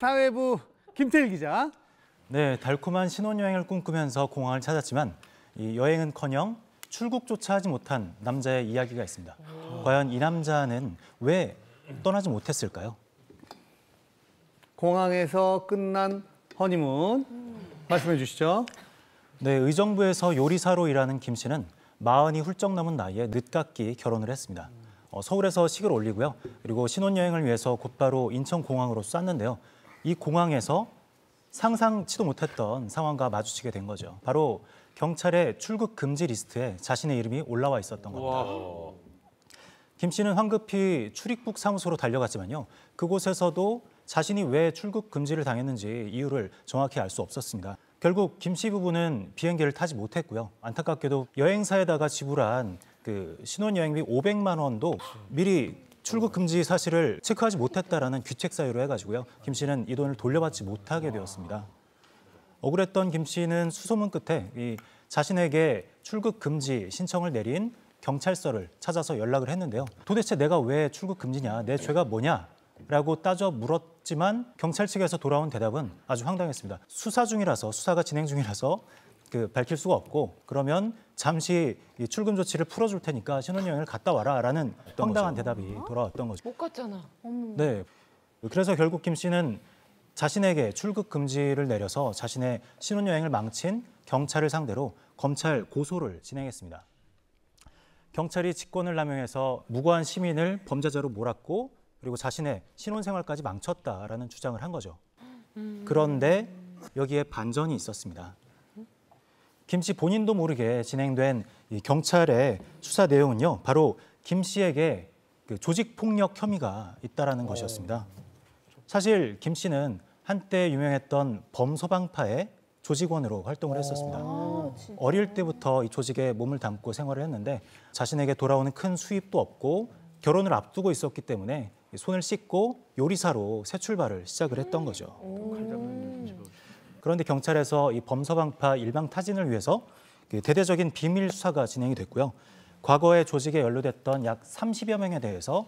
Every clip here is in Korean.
사회부 김태일 기자. 네, 달콤한 신혼여행을 꿈꾸면서 공항을 찾았지만 이 여행은커녕 출국조차 하지 못한 남자의 이야기가 있습니다. 과연 이 남자는 왜 떠나지 못했을까요? 공항에서 끝난 허니문 말씀해 주시죠. 네, 의정부에서 요리사로 일하는 김 씨는 40이 훌쩍 넘은 나이에 늦깎이 결혼을 했습니다. 서울에서 식을 올리고요. 그리고 신혼여행을 위해서 곧바로 인천공항으로 쐈는데요. 이 공항에서 상상치도 못했던 상황과 마주치게 된 거죠. 바로 경찰의 출국 금지 리스트에 자신의 이름이 올라와 있었던 겁니다. 김 씨는 황급히 출입국 사무소로 달려갔지만요. 그곳에서도 자신이 왜 출국 금지를 당했는지 이유를 정확히 알 수 없었습니다. 결국 김 씨 부부는 비행기를 타지 못했고요. 안타깝게도 여행사에다가 지불한 그 신혼여행비 500만 원도 미리 출국 금지 사실을 체크하지 못했다라는 귀책 사유로 해가지고요. 김 씨는 이 돈을 돌려받지 못하게 되었습니다. 억울했던 김 씨는 수소문 끝에 자신에게 출국 금지 신청을 내린 경찰서를 찾아서 연락을 했는데요. 도대체 내가 왜 출국 금지냐, 내 죄가 뭐냐? 라고 따져 물었지만 경찰 측에서 돌아온 대답은 아주 황당했습니다. 수사가 진행 중이라서 밝힐 수가 없고 그러면 잠시 출금 조치를 풀어줄 테니까 신혼여행을 갔다 와라라는 황당한 대답이 돌아왔던 거죠. 못 갔잖아. 네. 그래서 결국 김 씨는 자신에게 출국 금지를 내려서 자신의 신혼여행을 망친 경찰을 상대로 검찰 고소를 진행했습니다. 경찰이 직권을 남용해서 무고한 시민을 범죄자로 몰았고 그리고 자신의 신혼생활까지 망쳤다라는 주장을 한 거죠. 그런데 여기에 반전이 있었습니다. 김 씨 본인도 모르게 진행된 이 경찰의 수사 내용은요, 바로 김 씨에게 조직폭력 혐의가 있다라는 것이었습니다. 사실 김 씨는 한때 유명했던 범서방파의 조직원으로 활동을 했었습니다. 어릴 때부터 이 조직에 몸을 담고 생활을 했는데 자신에게 돌아오는 큰 수입도 없고 결혼을 앞두고 있었기 때문에 손을 씻고 요리사로 새 출발을 시작을 했던 거죠. 그런데 경찰에서 이 범서방파 일망타진을 위해서 대대적인 비밀 수사가 진행이 됐고요. 과거에 조직에 연루됐던 약 30여 명에 대해서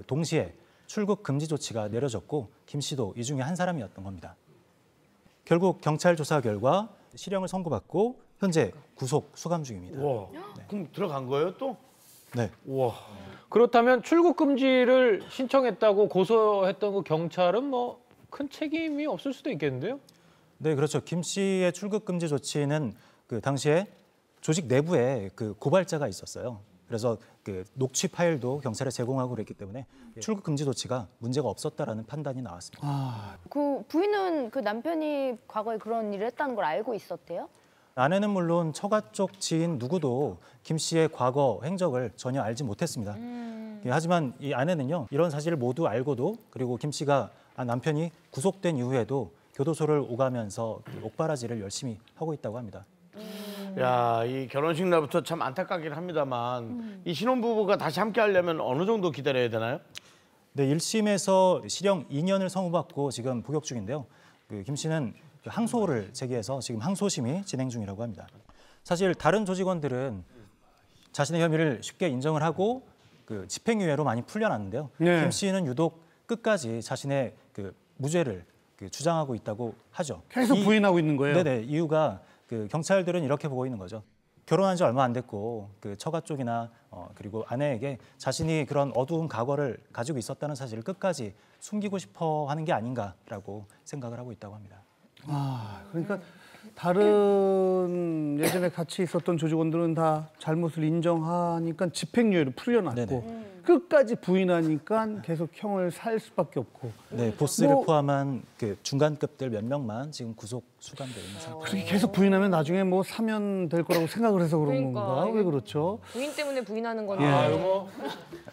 동시에 출국 금지 조치가 내려졌고 김 씨도 이 중에 한 사람이었던 겁니다. 결국 경찰 조사 결과 실형을 선고받고 현재 구속 수감 중입니다. 우와. 네. 그럼 들어간 거예요 또? 네. 우와. 그렇다면 출국 금지를 신청했다고 고소했던 그 경찰은 뭐 큰 책임이 없을 수도 있겠는데요? 네, 그렇죠. 김 씨의 출국 금지 조치는 당시에 조직 내부에 고발자가 있었어요. 그래서 녹취 파일도 경찰에 제공하고 그랬기 때문에 출국 금지 조치가 문제가 없었다라는 판단이 나왔습니다. 그 부인은 그 남편이 과거에 그런 일을 했다는 걸 알고 있었대요? 아내는 물론 처가 쪽 지인 누구도 김 씨의 과거 행적을 전혀 알지 못했습니다. 하지만 이 아내는요, 이런 사실을 모두 알고도 그리고 김 씨가 남편이 구속된 이후에도 교도소를 오가면서 옥바라지를 열심히 하고 있다고 합니다. 야, 이 결혼식 날부터 참 안타깝긴 합니다만 이 신혼부부가 다시 함께 하려면 어느 정도 기다려야 되나요? 네, 1심에서 실형 2년을 선고받고 지금 복역 중인데요. 김 씨는 항소를 제기해서 지금 항소심이 진행 중이라고 합니다. 사실 다른 조직원들은 자신의 혐의를 쉽게 인정을 하고 집행유예로 많이 풀려났는데요. 네. 김 씨는 유독 끝까지 자신의 무죄를 주장하고 있다고 하죠. 계속 부인하고 있는 거예요? 네네. 이유가 경찰들은 이렇게 보고 있는 거죠. 결혼한 지 얼마 안 됐고 처가 쪽이나 그리고 아내에게 자신이 그런 어두운 과거를 가지고 있었다는 사실을 끝까지 숨기고 싶어 하는 게 아닌가라고 생각을 하고 있다고 합니다. 그러니까 다른 예전에 같이 있었던 조직원들은 다 잘못을 인정하니까 집행유예로 풀려났고 네네. 끝까지 부인하니까 계속 형을 살 수밖에 없고. 네, 보스를 포함한 중간급들 몇 명만 지금 구속 수감되어 있는 상태. 그렇게 계속 부인하면 나중에 사면 될 거라고 생각을 해서 그런 건가? 왜 그렇죠? 부인 때문에 부인하는 건데. 이거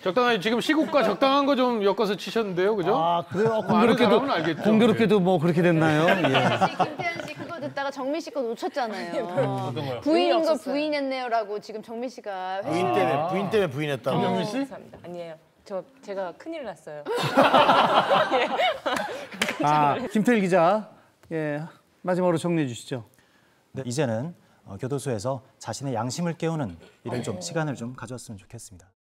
적당하게 지금 시국과 적당한 거 좀 엮어서 치셨는데요, 그죠? 그래요? 아는 사람은 알겠죠. 공교롭게도 그렇게 됐나요? 김태현 씨 그거 듣다가 정민 씨 거 놓쳤잖아요. 부인인 거 부인했네요라고 지금 정민 씨가 부인 때문에 부인했다고. 정민 씨? 감사합니다. 아니에요. 제가 큰일 났어요. 김태일 기자, 마지막으로 정리해 주시죠. 네, 이제는 교도소에서 자신의 양심을 깨우는 이런 시간을 좀 가졌으면 좋겠습니다.